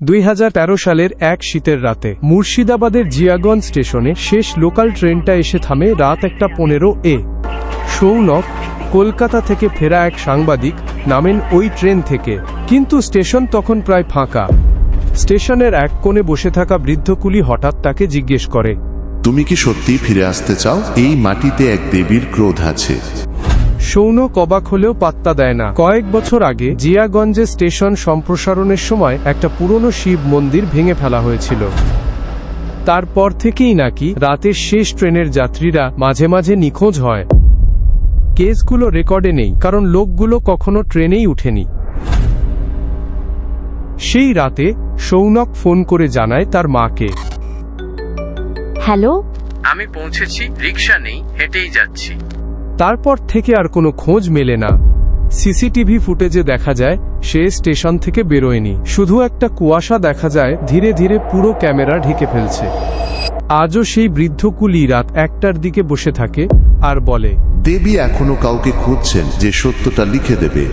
2013 সালের এক শীতের রাতে মুর্শিদাবাদের জিয়াগঞ্জ স্টেশনে শেষ লোকাল ট্রেনটা এসে থামে রাত 1:15 এ। সৌনক, কলকাতা থেকে ফেরা এক সাংবাদিক, নামেন ওই ট্রেন থেকে। কিন্তু স্টেশন তখন প্রায় ফাঁকা। স্টেশনের এক কোণে বসে থাকা বৃদ্ধ কুলি হঠাৎ তাকে জিজ্ঞেস করে, তুমি কি সত্যি ফিরে আসতে চাও? এই মাটিতে এক দেবীর ক্রোধ আছে। সৌনক অবাক হলেও পাত্তা দেয় না। কয়েক বছর আগে জিয়াগঞ্জে স্টেশন সম্প্রসারণের সময় একটা পুরনো শিব মন্দির ভেঙে ফেলা হয়েছিল। তারপর থেকেই নাকি রাতের শেষ ট্রেনের যাত্রীরা মাঝে মাঝে নিখোঁজ হয়। কেসগুলো রেকর্ডে নেই, কারণ লোকগুলো কখনো ট্রেনেই উঠেনি। সেই রাতে সৌনক ফোন করে জানায় তার মাকে, হ্যালো, আমি পৌঁছেছি, রিকশা নেই, হেঁটেই যাচ্ছি। তারপর থেকে আর কোনো খোঁজ মেলে না। সিসিটিভি ফুটেজে দেখা যায় সে স্টেশন থেকে বেরোয়নি, শুধু একটা কুয়াশা দেখা যায় ধীরে ধীরে পুরো ক্যামেরা ঢেকে ফেলছে। আজও সেই বৃদ্ধ কুলি রাত 1টার দিকে বসে থাকে আর বলে, দেবী এখনো কাউকে খুঁজছেন যে সত্যটা লিখে দেবে।